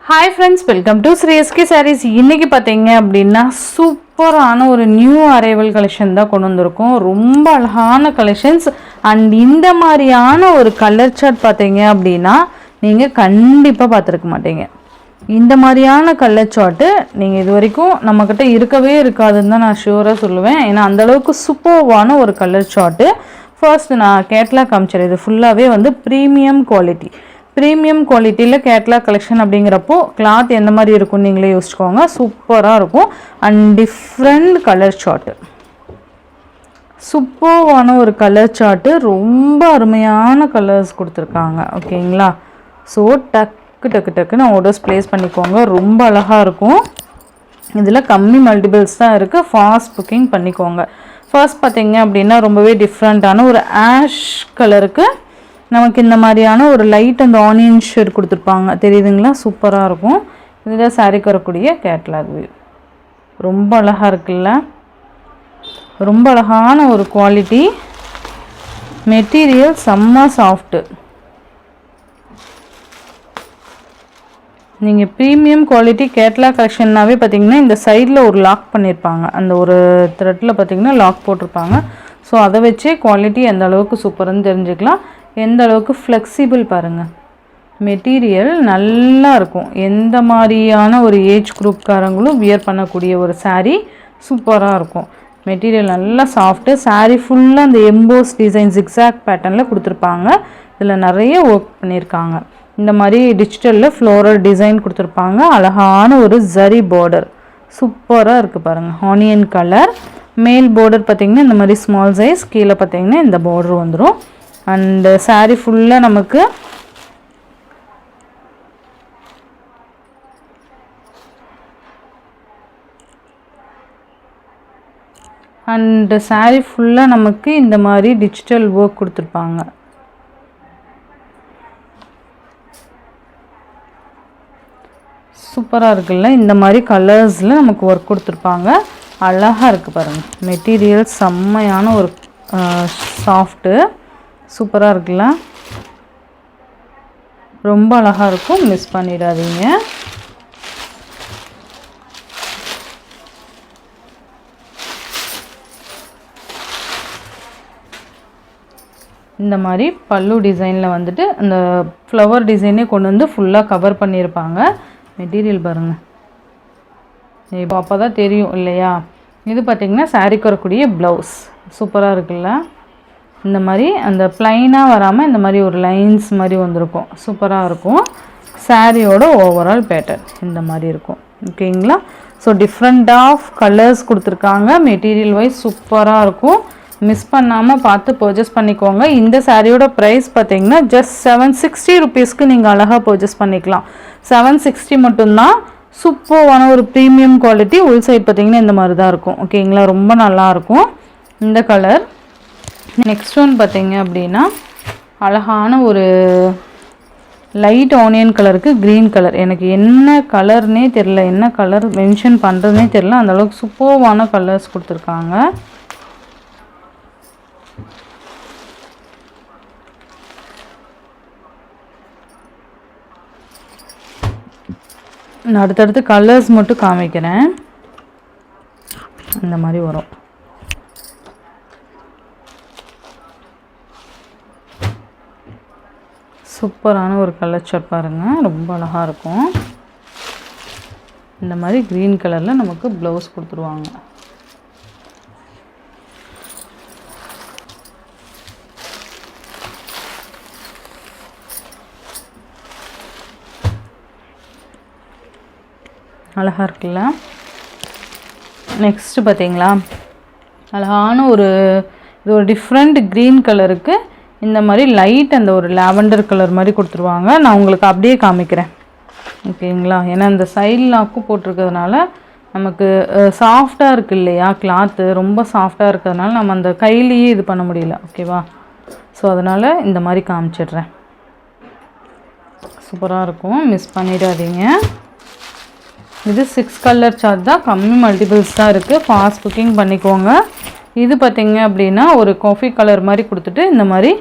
Hi friends, welcome to Sri SK Sarees. இன்னைக்கு பாத்தீங்க அப்படினா சூப்பரான ஒரு நியூ அரைவல் கலெக்ஷன் தான் கொண்டு வந்திருக்கோம். ரொம்ப அழகான கலெக்ஷன்ஸ் and இந்த மாதிரியான ஒரு கலர் சார்ட் பாத்தீங்க அப்படினா நீங்க கண்டிப்பா பாத்திருக்க மாட்டீங்க. இந்த மாதிரியான கலர் சார்ட் நீங்க இதுவரைக்கும் நம்மகிட்ட இருக்கவே இருக்காதுன்னு தான் நான் ஷூரா சொல்லுவேன். ஏன்னா அந்த அளவுக்கு சூப்பரான ஒரு கலர் சார்ட். ஃபர்ஸ்ட் நான் கேட்லாக் காமிச்சறேன். இது ஃபுல்லாவே வந்து பிரீமியம் குவாலிட்டி. பிரீமியம் குவாலிட்டியில் கேட்லாக் கலெக்ஷன் அப்படிங்கிறப்போ கிளாத் எந்த மாதிரி இருக்கும்னு நீங்களே யோசிச்சுக்கோங்க. சூப்பராக இருக்கும் அண்ட் டிஃப்ரெண்ட் கலர் சார்ட்டு. சூப்பரான ஒரு கலர் சார்ட்டு, ரொம்ப அருமையான கலர்ஸ் கொடுத்துருக்காங்க. ஓகேங்களா? ஸோ டக்குன்னு ஆர்டர்ஸ் ப்ளேஸ் பண்ணிக்கோங்க. ரொம்ப அழகாக இருக்கும். இதில் கம்மி மல்டிபிள்ஸ் தான் இருக்குது. ஃபாஸ்ட் புக்கிங் பண்ணிக்கோங்க. ஃபர்ஸ்ட் பார்த்தீங்க அப்படின்னா ரொம்பவே டிஃப்ரெண்ட்டான ஒரு ஆஷ் கலருக்கு நமக்கு இந்த மாதிரியான ஒரு லைட் அந்த ஆனியன் ஷேட் கொடுத்துருப்பாங்க. தெரியுதுங்களா? சூப்பராக இருக்கும். இதில் சாரிக்கு வரக்கூடிய கேட்லாக் வியூ ரொம்ப அழகாக இருக்குல்ல? ரொம்ப அழகான ஒரு குவாலிட்டி. மெட்டீரியல் செம்ம சாஃப்ட்டு. நீங்கள் ப்ரீமியம் குவாலிட்டி கேட்லாக் கலெக்ஷன்னாவே பார்த்தீங்கன்னா இந்த சைடில் ஒரு லாக் பண்ணியிருப்பாங்க. அந்த ஒரு த்ரெட்டில் பார்த்தீங்கன்னா லாக் போட்டிருப்பாங்க. ஸோ அதை வச்சே குவாலிட்டி எந்த அளவுக்கு சூப்பர்னு தெரிஞ்சுக்கலாம். எந்த அளவுக்கு ஃப்ளெக்சிபிள் பாருங்கள். மெட்டீரியல் நல்லா இருக்கும். எந்த மாதிரியான ஒரு ஏஜ் குரூப்காரங்களும் வியர் பண்ணக்கூடிய ஒரு சாரீ சூப்பராக இருக்கும். மெட்டீரியல் நல்லா சாஃப்ட்டு. சாரீ ஃபுல்லாக அந்த எம்போஸ் டிசைன் ஜிக்ஸாக் பேட்டர்னில் கொடுத்துருப்பாங்க. இதில் நிறைய ஒர்க் பண்ணியிருக்காங்க. இந்த மாதிரி டிஜிட்டலில் ஃப்ளோரல் டிசைன் கொடுத்துருப்பாங்க. அழகான ஒரு ஜரி பார்டர் சூப்பராக இருக்குது பாருங்கள். Onion colour. மேல் பார்டர் பார்த்திங்கன்னா இந்த மாதிரி ஸ்மால் சைஸ், கீழே பார்த்திங்கன்னா இந்த பார்டர் வந்துடும். அண்டு சாரீ ஃபுல்லாக நமக்கு இந்த மாதிரி டிஜிட்டல் ஒர்க் கொடுத்துருப்பாங்க. சூப்பராக இருக்குல்ல? இந்த மாதிரி கலர்ஸில் நமக்கு ஒர்க் கொடுத்துருப்பாங்க. அழகாக இருக்குது பாருங்கள். மெட்டீரியல் செம்மையான ஒரு சாஃப்ட்டு. சூப்பராக இருக்குல்ல? ரொம்ப அழகாக இருக்கும். மிஸ் பண்ணிடாதீங்க. இந்த மாதிரி பல்லு டிசைனில் வந்துட்டு அந்த ஃப்ளவர் டிசைனே கொண்டு வந்து ஃபுல்லாக கவர் பண்ணியிருப்பாங்க. மெட்டீரியல் பாருங்கள். இப்போ அப்போ தான் தெரியும் இல்லையா? இது பார்த்திங்கன்னா சாரீக்கு வரக்கூடிய ப்ளவுஸ் சூப்பராக இருக்குல்ல? இந்த மாதிரி அந்த ப்ளைனாக வராமல் இந்த மாதிரி ஒரு லைன்ஸ் மாதிரி வந்திருக்கும். சூப்பராக இருக்கும். சாரியோட ஓவரால் பேட்டர்ன் இந்த மாதிரி இருக்கும். ஓகேங்களா? ஸோ டிஃப்ரெண்ட் ஆஃப் கலர்ஸ் கொடுத்துருக்காங்க. மெட்டீரியல் வைஸ் சூப்பராக இருக்கும். மிஸ் பண்ணாமல் பார்த்து பர்ச்சேஸ் பண்ணிக்கோங்க. இந்த சாரியோட ப்ரைஸ் பார்த்தீங்கன்னா ஜஸ்ட் 760 ருபீஸ்க்கு நீங்கள் அழகாக பர்ச்சேஸ் பண்ணிக்கலாம். 760 மட்டும்தான். சூப்பரான ஒரு ப்ரீமியம் குவாலிட்டி. உள் சைட் பார்த்தீங்கன்னா இந்த மாதிரி தான் இருக்கும். ஓகேங்களா? ரொம்ப நல்லாயிருக்கும் இந்த கலர். நெக்ஸ்ட் ஒன் பார்த்தீங்க அப்படின்னா அழகான ஒரு லைட் ஆனியன் கலருக்கு க்ரீன் கலர். எனக்கு என்ன கலர்னே தெரில, என்ன கலர் மென்ஷன் பண்ணுறதுனே தெரில. அந்தளவுக்கு சூப்பர்வான கலர்ஸ் கொடுத்துருக்காங்க. நான் அடுத்தடுத்து கலர்ஸ் மட்டும் காமிக்கிறேன். இந்த மாதிரி வரும். சூப்பரான ஒரு கலர் சார்ட் பாருங்கள். ரொம்ப அழகாக இருக்கும். இந்த மாதிரி க்ரீன் கலரில் நமக்கு ப்ளவுஸ் கொடுத்துருவாங்க. அழகாக இருக்குல்ல? நெக்ஸ்ட்டு பார்த்தீங்களா அழகான ஒரு இது ஒரு டிஃப்ரெண்ட் க்ரீன் கலருக்கு இந்த மாதிரி லைட் அந்த ஒரு லாவெண்டர் கலர் மாதிரி கொடுத்துருவாங்க. நான் உங்களுக்கு அப்படியே காமிக்கிறேன். ஓகேங்களா? ஏன்னா இந்த சைட் லாக்கும் போட்டிருக்கிறதுனால நமக்கு சாஃப்டாக இருக்குது இல்லையா? கிளாத்து ரொம்ப சாஃப்டாக இருக்கிறதுனால நம்ம அந்த கையிலேயே இது பண்ண முடியல. ஓகேவா? ஸோ அதனால் இந்த மாதிரி காமிச்சிடுறேன். சூப்பராக இருக்கும். மிஸ் பண்ணிடாதீங்க. இது 6 கலர் சார்ட் தான். கம்மி மல்டிபிள்ஸ் தான் இருக்குது. ஃபாஸ்ட் புக்கிங் பண்ணிக்கோங்க. இது பார்த்திங்க அப்படின்னா ஒரு காஃபி கலர் மாதிரி கொடுத்துட்டு இந்த மாதிரி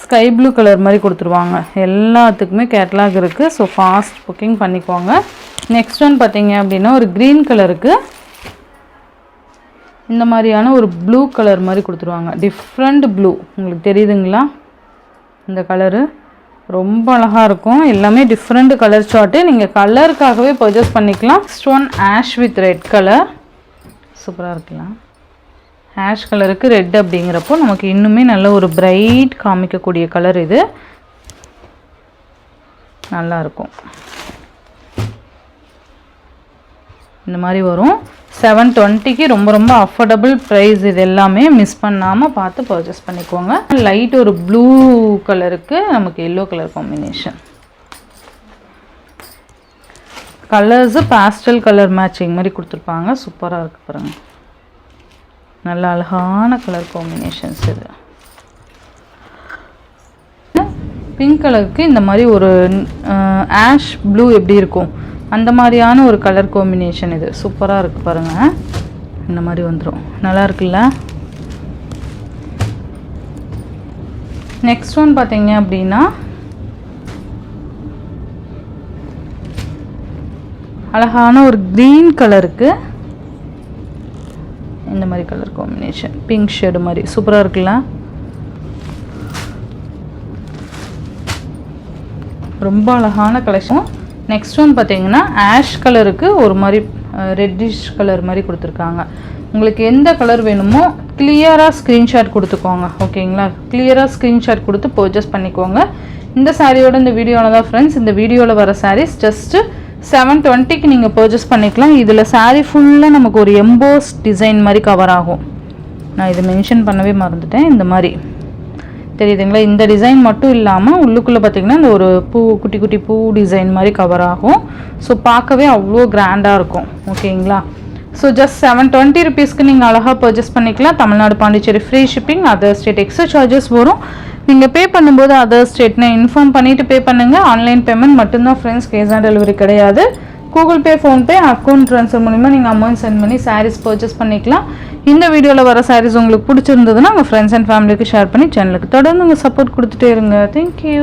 ஸ்கை ப்ளூ கலர் மாதிரி கொடுத்துருவாங்க. எல்லாத்துக்குமே கேட்லாக் இருக்குது. ஸோ ஃபாஸ்ட் புக்கிங் பண்ணிக்கோங்க. நெக்ஸ்ட் ஒன் பார்த்தீங்க அப்படின்னா ஒரு க்ரீன் கலருக்கு இந்த மாதிரியான ஒரு ப்ளூ கலர் மாதிரி கொடுத்துருவாங்க. டிஃப்ரெண்ட் ப்ளூ, உங்களுக்கு தெரியுதுங்களா? இந்த கலரு ரொம்ப அழகாக இருக்கும். எல்லாமே டிஃப்ரெண்ட் கலர் சார்ட்டு. நீங்கள் கலருக்காகவே பர்ச்சேஸ் பண்ணிக்கலாம். Next one ash with red colour, சூப்பராக இருக்கலாம். ஆஷ் கலருக்கு ரெட் அப்படிங்கிறப்போ நமக்கு இன்னுமே நல்ல ஒரு பிரைட் காமிக்கக்கூடிய கலர். இது நல்லாயிருக்கும். இந்த மாதிரி வரும். 720க்கு ரொம்ப ரொம்ப அஃபோர்டபுள் ப்ரைஸ். இது எல்லாமே மிஸ் பண்ணாமல் பார்த்து பர்ச்சேஸ் பண்ணிக்கோங்க. லைட் ஒரு ப்ளூ கலருக்கு நமக்கு yellow colour combination. Colours pastel colour matching மாதிரி கொடுத்துருப்பாங்க. சூப்பராக இருக்குது பாருங்கள். நல்ல அழகான கலர் காம்பினேஷன்ஸ். இது பிங்க் கலருக்கு இந்த மாதிரி ஒரு ஆஷ் ப்ளூ எப்படி இருக்கும் அந்த மாதிரியான ஒரு கலர் காம்பினேஷன். இது சூப்பராக இருக்குது பாருங்கள். இந்த மாதிரி வந்துடும். நல்லா இருக்குல்ல? நெக்ஸ்ட் ஒன் பார்த்தீங்க அப்படின்னா அழகான ஒரு க்ரீன் கலருக்கு இந்த மாதிரி கலர் காம்பினேஷன். பிங்க் ஷேடு மாதிரி சூப்பராக இருக்குல்ல? ரொம்ப அழகான கலெக்ஷன். நெக்ஸ்ட் ஒன் பார்த்தீங்கன்னா ஆஷ் கலருக்கு ஒரு மாதிரி ரெட்டிஷ் கலர் மாதிரி கொடுத்துருக்காங்க. உங்களுக்கு எந்த கலர் வேணுமோ கிளியராக ஸ்க்ரீன்ஷாட் கொடுத்துக்கோங்க. ஓகேங்களா? கிளியராக ஸ்க்ரீன்ஷாட் கொடுத்து பர்ச்சேஸ் பண்ணிக்கோங்க. இந்த சாரியோட இந்த வீடியோவில் தான் ஃப்ரெண்ட்ஸ். இந்த வீடியோவில் வர சாரீஸ் ஜஸ்ட்டு 720க்கு நீங்கள் பர்ச்சேஸ் பண்ணிக்கலாம். இதில் சாரீ ஃபுல்லாக நமக்கு ஒரு எம்போஸ் டிசைன் மாதிரி கவர் ஆகும். நான் இது மென்ஷன் பண்ணவே மறந்துட்டேன். இந்த மாதிரி தெரியுதுங்களா? இந்த டிசைன் மட்டும் இல்லாமல் உள்ளுக்குள்ளே பார்த்திங்கன்னா இந்த ஒரு பூ, குட்டி குட்டி பூ டிசைன் மாதிரி கவர் ஆகும். ஸோ பார்க்கவே அவ்வளோ கிராண்டாக இருக்கும். ஓகேங்களா? ஸோ ஜஸ்ட் 720 ருபீஸ்க்கு நீங்கள் அழகாக பர்ச்சேஸ் பண்ணிக்கலாம். Tamil Nadu, Pondicherry free shipping. Other state extra charges வரும். நீங்கள் பே பண்ணும்போது அதர் ஸ்டேட்னு இன்ஃபார்ம் பண்ணிவிட்டு பே பண்ணுங்கள். ஆன்லைன் பேமெண்ட் மட்டும்தான் ஃப்ரெண்ட்ஸ், கேஷ் ஆன் டெலிவரி கிடையாது. Google Pay, PhonePe, account transfer மூலிமா நீங்கள் அமௌண்ட் சென்ட் பண்ணி சாரீஸ் பர்ச்சேஸ் பண்ணிக்கலாம். இந்த வீடியோவில் வர சாரீஸ் உங்களுக்கு பிடிச்சிருந்ததுன்னா உங்கள் ஃப்ரெண்ட்ஸ் அண்ட் ஃபேமிலிக்கு ஷேர் பண்ணி சேனலுக்கு தொடர்ந்து உங்கள் சப்போர்ட் கொடுத்துட்டே இருங்க. தேங்க்யூ.